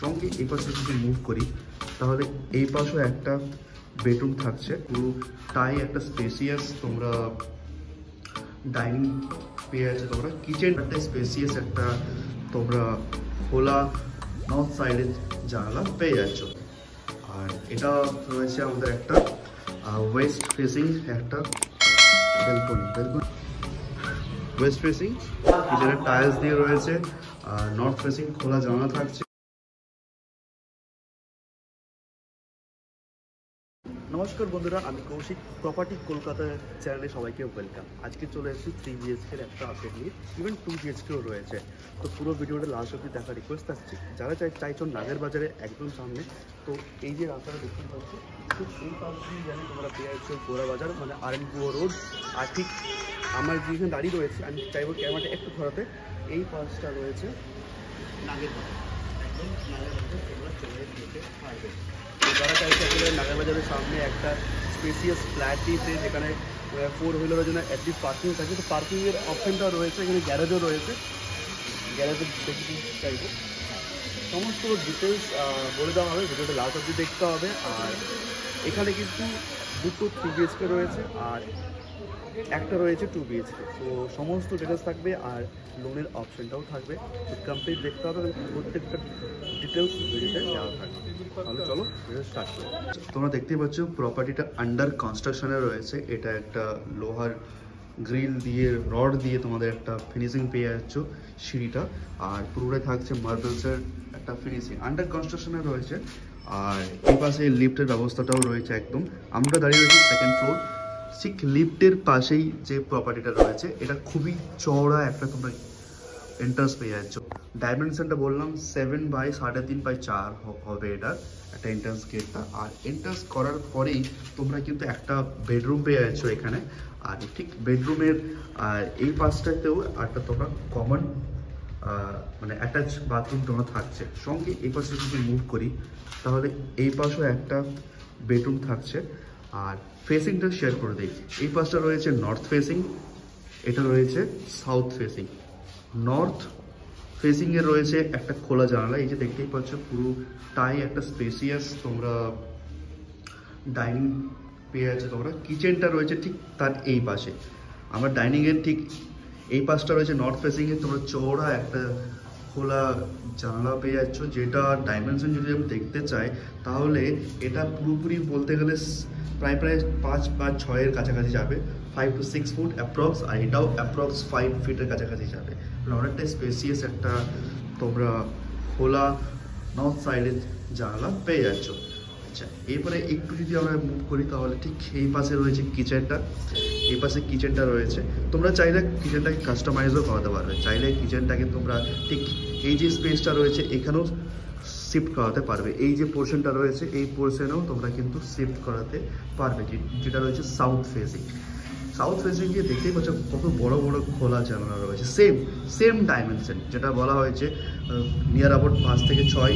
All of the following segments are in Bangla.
সঙ্গে এই পাশে যদি মুভ করি তাহলে এই পাশেও একটা বেডরুম থাকছে, পুরো টাই একটা স্পেসিয়াস তোমরা ডাইনিং পেয়ে যাচ্ছে, তোমরা কিচেন একটা স্পেসিয়াস একটা তোমরা খোলা নর্থ সাইডের জানালা পেয়ে যাচ্ছ। আর এটা রয়েছে আমাদের একটা ওয়েস্ট ফেসিং একটা বেলকনি ওয়েস্ট ফেসিং কিচেনের টাইলস দিয়ে রয়েছে, আর নর্থ ফেসিং খোলা জানালা থাকছে। নমস্কার বন্ধুরা, আমি কৌশিক প্রপার্টি কলকাতা চ্যানেলে সবাইকে ওয়েলকাম। আজকে চলে এসেছি 3 BHK একটা আপডেট নিয়ে, ইভেন 2 BHKও রয়েছে। তো পুরো ভিডিওটা লাস্ট অবধি দেখার রিকোয়েস্ট থাকছে। যারা চাইছো নাগের বাজারে একদম সামনে, তো এই যে রাস্তাটা দেখতে পাচ্ছ, ঠিক এই পাশে জানি তোমরা পেয়ে যাচ্ছ গোড়া বাজার, মানে RN2 রোড। আর ঠিক আমার যেখানে দাঁড়িয়ে রয়েছে, আমি চাইবো ক্যামেরাটা একটু ধরাতে, এই পাশটা রয়েছে নাগের বাজার, একদম নাগের বাজার তোমরা চলে যেতে পারবে। যারা চাইছে আসলে নাগেরবাজারের সামনে একটা স্পেসিয়াস ফ্ল্যাট দিয়েছে, যেখানে 4 হুইলারের জন্য অ্যাটলিস্ট পার্কিং থাকে, তো পার্কিংয়ের অপশনটাও রয়েছে, এখানে গ্যারেজও রয়েছে। গ্যারেজে দেখতে চাইবো সমস্ত ডিটেলস বলে দেওয়া হবে, ভিডিওটা লাস্ট অবধি দেখতে হবে। আর এখানে কিন্তু দুটো 3 BHK রয়েছে আর একটা রয়েছে 2 BHK, তো সমস্ত ডিটেলস থাকবে আর লোনের অপশনটাও থাকবে। তো কমপ্লিট দেখতে হবে, প্রত্যেকটা ডিটেলস ভিডিওতে দেওয়া থাকবে। তাহলে চলো ভিডিও স্টার্ট করি। তোমরা দেখতেই পাচ্ছ প্রপার্টিটা আন্ডার কনস্ট্রাকশনে রয়েছে। এটা একটা লোহার গ্রিল দিয়ে রড দিয়ে তোমাদের একটা ফিনিশিং পেয়ে যাচ্ছ সিঁড়িটা, আর পুরোটাই থাকছে মার্বেলসের একটা ফিনিশিং, আন্ডার কনস্ট্রাকশনে রয়েছে। আর এই পাশে লিফটের ব্যবস্থাটাও রয়েছে একদম। আমরা দাঁড়িয়ে রয়েছি সেকেন্ড ফ্লোর, ঠিক লিফটের পাশেই যে প্রপার্টিটা রয়েছে, এটা খুবই চওড়া একটা তোমরা এন্ট্রান্স পেয়ে যাচ্ছ। ডাইমেনশনটা বললাম 7/3/4 হবে এটা একটা এন্ট্রান্স গেটটা। আর এন্ট্রান্স করার পরেই তোমরা কিন্তু একটা বেডরুম পেয়ে যাচ্ছ এখানে। আর ঠিক বেডরুমের এই পাশটাতেও একটা তোমরা কমন মানে অ্যাটাচ বাথরুম তোমরা থাকছে। সঙ্গে এই পাশে যদি মুভ করি তাহলে এই পাশেও একটা বেডরুম থাকছে। আর ফেসিংটা শেয়ার করে দিই, এই পাশটা রয়েছে নর্থ ফেসিং, এটা রয়েছে সাউথ ফেসিং। নর্থ ফেসিংয়ে রয়েছে একটা খোলা জানালা, এই যে দেখতেই পাচ্ছ পুরো টাই একটা স্পেসিয়াস তোমরা ডাইনিং পেয়ে যাচ্ছে। তোমরা কিচেনটা রয়েছে ঠিক তার এই পাশে। আমার ডাইনিংয়ের ঠিক এই পাশটা রয়েছে নর্থ ফেসিংয়ে, তোমরা চওড়া একটা খোলা জানালা পেয়ে যাচ্ছ, যেটা ডাইমেনশন যদি আমি দেখতে চাই তাহলে এটা পুরোপুরি বলতে গেলে প্রায় 5 বা 6 কাছাকাছি যাবে, 5 to 6 ফুট অ্যাপ্রক্স। আর এটাও অ্যাপ্রক্স 5 ফিটের কাছাকাছি যাবে। অনেকটা স্পেসিয়াস একটা তোমরা খোলা নর্থ সাইডের জানালা পেয়ে যাচ্ছ। আচ্ছা, এরপরে একটু যদি আমরা মুভ করি তাহলে ঠিক এই পাশে রয়েছে কিচেনটা, এই পাশে কিচেনটা রয়েছে। তোমরা চাইলে কিচেনটাকে কাস্টমাইজও করাতে পারবে, চাইলে কিচেনটাকে তোমরা ঠিক এই যে স্পেসটা রয়েছে এখানেও শিফট করাতে পারবে। এই যে পোর্শনটা রয়েছে এই পোর্শনেও তোমরা কিন্তু শিফট করাতে পারবে, যেটা রয়েছে সাউথ ফেসিং। সাউথ ফেসিং গিয়ে দেখতেই পাচ্ছ কত বড় বড় খোলা জানালা রয়েছে, সেম ডাইমেনশন, যেটা বলা হয়েছে নিয়ার অ্যাবাউট 5 থেকে 6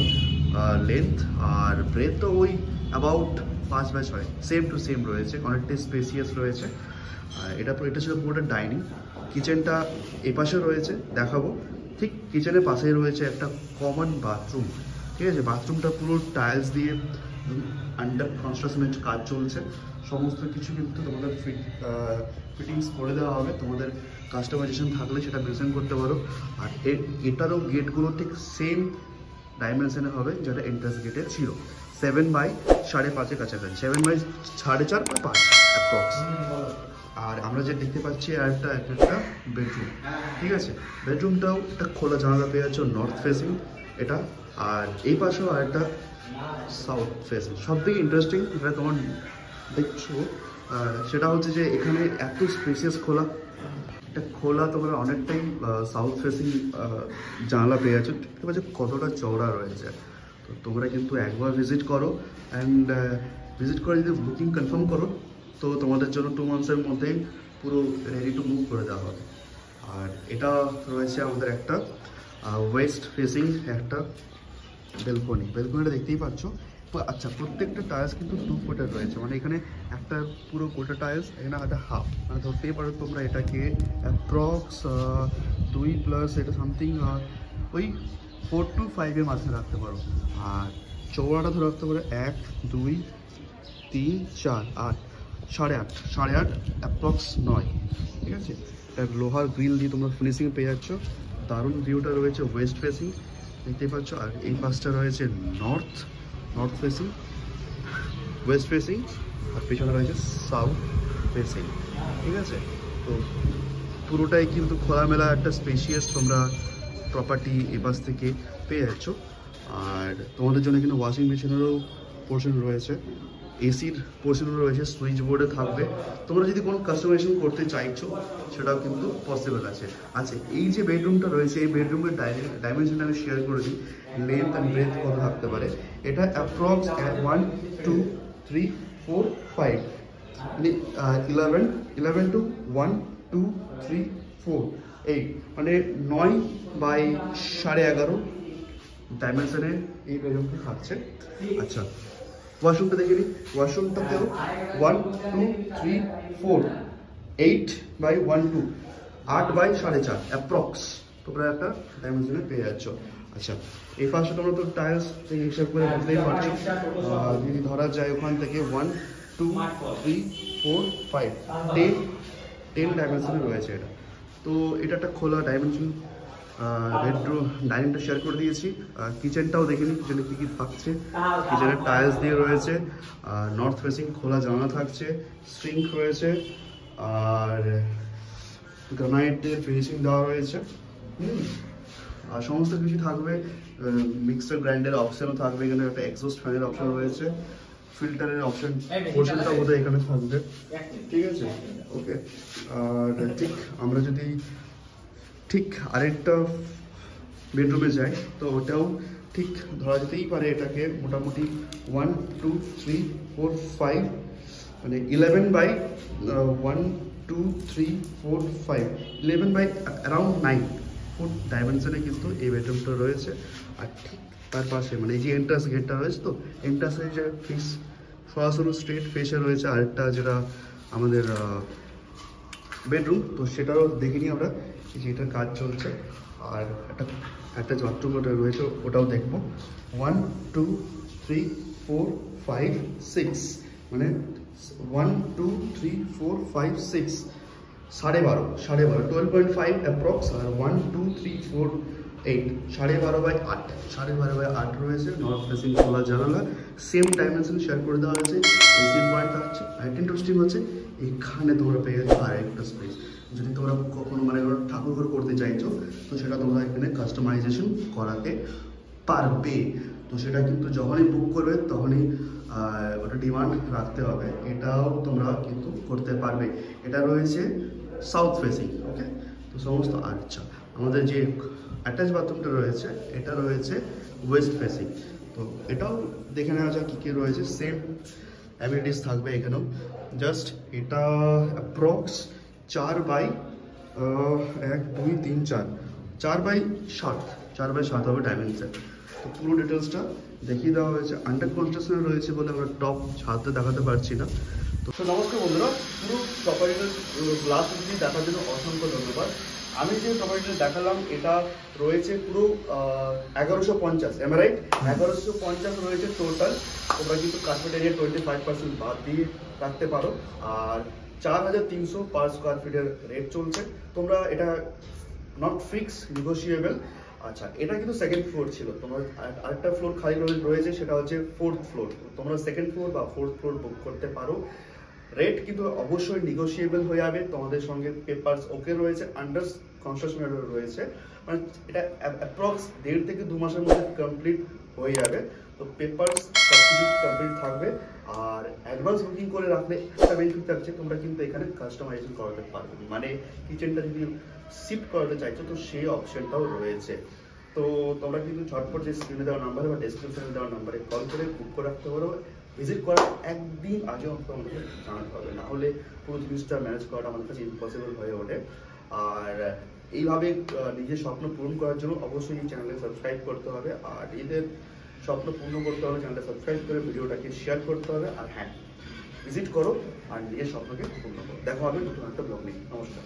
লেন্থ, আর ব্রেথ তো ওই অ্যাবাউট 5/6, সেম টু সেম রয়েছে, অনেকটাই স্পেসিয়াস রয়েছে। এটা ছিল পুরোটা ডাইনিং। কিচেনটা এপাশেও রয়েছে, দেখাবো। ঠিক কিচেনের পাশেই রয়েছে একটা কমন বাথরুম, ঠিক আছে। বাথরুমটা পুরো টাইলস দিয়ে আন্ডার কনস্ট্রাকশনের কাজ চলছে, সমস্ত কিছু কিন্তু তোমাদের ফিটিংস করে দেওয়া হবে। তোমাদের কাস্টমাইজেশন থাকলে সেটা মেনশন করতে পারো। আর এটারও গেটগুলো ঠিক সেম ডাইমেনশনে হবে যেটা এন্ট্রান্স গেটে ছিল, 7/5.5 কাছাকাছি, 7/4.5 বা 5 অ্যাপ্রক্স। আর আমরা যে দেখতে পাচ্ছি একটা বেডরুম, ঠিক আছে। বেডরুমটাও একটা খোলা জানালা পেয়ে যাচ্ছে নর্থ ফেসিং এটা। আর এই পাশেও আর একটা সাউথ ফেসিং। সব থেকে ইন্টারেস্টিং যেটা তোমার দেখছো সেটা হচ্ছে যে এখানে এত স্পেসিয়াস খোলা তোমরা অনেকটাই সাউথ ফেসিং জানালা পেয়ে যাচ্ছ। দেখতে পাচ্ছ কতটা চওড়া রয়েছে। তো তোমরা কিন্তু একবার ভিজিট করো, অ্যান্ড ভিজিট করে যদি বুকিং কনফার্ম করো তো তোমাদের জন্য 2 মান্থসের মধ্যেই পুরো রেডি টু মুভ করে দেওয়া হবে। আর এটা রয়েছে আমাদের একটা ওয়েস্ট ফেসিং একটা বেলকনিটা দেখতেই পাচ্ছ। আচ্ছা, প্রত্যেকটা টাইলস কিন্তু 2 ফুটের রয়েছে, মানে এখানে একটা পুরো গোটা টাইলস, এখানে একটা হাফ, মানে ধরতেই পারো তোমরা এটাকে অ্যাপ্রক্স 2 প্লাস এটা সামথিং ওই 4 to 5 এর মাঝে রাখতে পারো। আর চওড়াটা ধরে রাখতে পারো 1 2 3 4 8 8.5 অ্যাপ্রক্স 9। ঠিক আছে, এটা লোহার গ্রিল দিয়ে তোমরা ফিনিশিং পেয়ে যাচ্ছ। দারুণ ভিউটা রয়েছে ওয়েস্ট ফেসিং দেখতে পাচ্ছ। আর এই পাশটা রয়েছে নর্থ ফেসিং, ওয়েস্ট ফেসিং, আর পেছনে রয়েছে সাউথ ফেসিং। ঠিক আছে, তো পুরোটাই কিন্তু খোলামেলা একটা স্পেশিয়াস তোমরা প্রপার্টি এ পাশ থেকে পেয়ে যাচ্ছ। আর তোমাদের জন্য কিন্তু ওয়াশিং মেশিনেরও পোর্শন রয়েছে, এসির পোর্শনও রয়েছে, সুইচ বোর্ডে থাকবে। তোমরা যদি কোনো কাস্টমাইজেশন করতে চাইছো সেটাও কিন্তু পসিবল আছে। আচ্ছা, এই যে বেডরুমটা রয়েছে, এই বেডরুমের ডাইমেনশন আমি শেয়ার করে দিই। লেন্থ অ্যান্ড ব্রেথ কত থাকতে পারে, এটা অ্যাপ্রক্স 1 2 3 4 5 মানে 11 টু 1 2 3 4 8 মানে 9 বাই 11.5 ডাইমেনশনে এই বেডরুমটা থাকছে। আচ্ছা, ওয়াশরুমটা দেখে নিই। ওয়াশরুমটাতেও 1 2 3 4 8 বাই 1 2 8 বাই 4.5 অ্যাপ্রক্স তোমরা একটা ডাইমেনশনে পেয়ে যাচ্ছ। আচ্ছা, এই পাশে তোমরা তো টাইলস থেকে হিসাব করে বুঝতেই পারছো। যদি ধরা যায় ওখান থেকে 1 2 3 4 5 10 ডাইমেনশনে রয়েছে এটা। তো এটা একটা খোলা ডাইমেনশন। বেডরুম ডাইনিংটা শেয়ার করে দিয়েছি। কিচেনটাও দেখে নিই, কিচেনে কী কী থাকছে। কিচেনের টাইলস দিয়ে রয়েছে, নর্থ ফেসিং খোলা জানালা থাকছে, সিঙ্ক রয়েছে, আর গ্রানাইটের ফিনিশিং দেওয়া রয়েছে। আর সমস্ত কিছু থাকবে। মিক্সার গ্রাইন্ডারের অপশানও থাকবে, এখানে একটা এক্সস্ট ফ্যানের অপশান রয়েছে, ফিল্টারের অপশান পোর্শনটা বোধহয় এখানে থাকবে। ঠিক আছে, ওকে। আর ঠিক আমরা যদি ঠিক আরেকটা বেডরুমে যাই, তো ওটাও ঠিক ধরা যেতেই পারে এটাকে মোটামুটি 1 2 3 4 5 মানে 11 বাই 1 2 3 4 5 11 বাই অ্যারাউন্ড 9 ফুট ডাইমেনশনে কিন্তু এই বেডরুমটা রয়েছে। আর ঠিক তার পাশে মানে এই যে এন্ট্রান্স গেটটা রয়েছে, তো এন্ট্রান্সের যে ফেস সরাসরি স্ট্রেট ফেসে রয়েছে আরেকটা যেটা আমাদের বেডরুম, তো সেটাও দেখে নিই আমরা যে এটার কাজ চলছে। আর একটা বাথরুম ওটা রয়েছে, ওটাও দেখবো। 1 2 3 4 5 6 মানে 1 2 3 4 5 6 12.5 12.5 অ্যাপ্রক্স। আর 1 2 3 4 8 12.5 বাই 8 12.5 বাই 8 রয়েছে। নর্থ ফেসিং খোলা জানালা, সেম ডাইমেনশন শেয়ার করে দেওয়া হয়েছে। এসি পয়েন্ট থাকছে। আরেকটা ইন্টারেস্টিং হচ্ছে এখানে তোমরা পেয়ে যাচ্ছ আরেকটা স্পেস। যদি তোমরা কখনো মানে ঠাকুর ঘর করতে চাইছো, তো সেটা তোমরা এখানে কাস্টমাইজেশন করাতে পারবে। তো সেটা কিন্তু যখনই বুক করবে তখনই ওটা ডিমান্ড রাখতে হবে, এটাও তোমরা কিন্তু করতে পারবে। এটা রয়েছে সাউথ ফেসিং, ওকে। তো সমস্ত আচ্ছা, আমাদের যে অ্যাটাচ বাথরুমটা রয়েছে এটা রয়েছে ওয়েস্ট ফেসিং। তো এটাও দেখে নেওয়া যাক কী কী রয়েছে। সেম অ্যামিনিটিস থাকবে এখানেও। জাস্ট এটা অ্যাপ্রক্স 4 বাই 1 2 3 4 বাই 7 হবে ডাইমেনশন। তো পুরো ডিটেলসটা দেখিয়ে দেওয়া হয়েছে। আন্ডার কনস্ট্রাকশনে রয়েছে বলে আমরা টপ ছাদটা দেখাতে পারছি না। তো নমস্কার বন্ধুরা, পুরো প্রপার্টিটার গ্লাস দিয়ে দেখার জন্য অসংখ্য ধন্যবাদ। আমি যে প্রপার্টিটা দেখালাম এটা রয়েছে পুরো 1150, এম রাইট? 1150 রয়েছে টোটাল। তোমরা কিন্তু কার্পেট এরিয়া 25% বাদ দিয়ে রাখতে পারো। আর 4300 পার স্কোয়ার ফিটের রেট চলছে। তোমরা এটা নট ফিক্স, নেগোশিয়েবল। আচ্ছা, এটা কিন্তু সেকেন্ড ফ্লোর ছিল। তোমার আরেকটা ফ্লোর খালি রয়েছে, সেটা হচ্ছে 4th ফ্লোর। তোমরা সেকেন্ড ফ্লোর বা 4th ফ্লোর বুক করতে পারো। রেট কিন্তু অবশ্যই নেগোশিয়েবল হয়ে যাবে। তোমাদের সঙ্গে পেপারস ওকে রয়েছে, আন্ডার কনস্ট্রাকশন রয়েছে। মানে এটা অ্যাপ্রক্স 1.5 থেকে 2 মাসের মধ্যে কমপ্লিট হয়ে যাবে। তো পেপারস সব কিছু কমপ্লিট থাকবে। আর অ্যাডভান্স বুকিং করে রাখলে একটা বেনিফিট থাকছে, তোমরা কিন্তু এখানে কাস্টমাইজেশন করাতে পারবে। মানে কিচেনটা যদি শিফট করাতে চাইছো তো সেই অপশনটাও রয়েছে। তো তোমরা কিন্তু ঝটপট যে স্ক্রিনে দেওয়া নাম্বারে বা ডেসক্রিপশনে দেওয়া নাম্বারে কল করে বুক করে রাখতে পারো। ভিজিট করার একদিন আগে আমাদের জানাতে হবে, না হলে পুরো জিনিসটা ম্যানেজ করাটা আমাদের কাছে ইম্পসিবল হয়ে ওঠে। আর এইভাবে নিজের স্বপ্ন পূরণ করার জন্য অবশ্যই এই চ্যানেলে সাবস্ক্রাইব করতে হবে। আর এদের স্বপ্ন পূর্ণ করতে হলে চ্যানেলটা সাবস্ক্রাইব করে ভিডিওটাকে শেয়ার করতে হবে। আর হ্যাঁ, ভিজিট করো আর নিজের স্বপ্নকে পূর্ণ করো। দেখা হবে নতুন একটা ব্লগ নিয়ে। নমস্কার।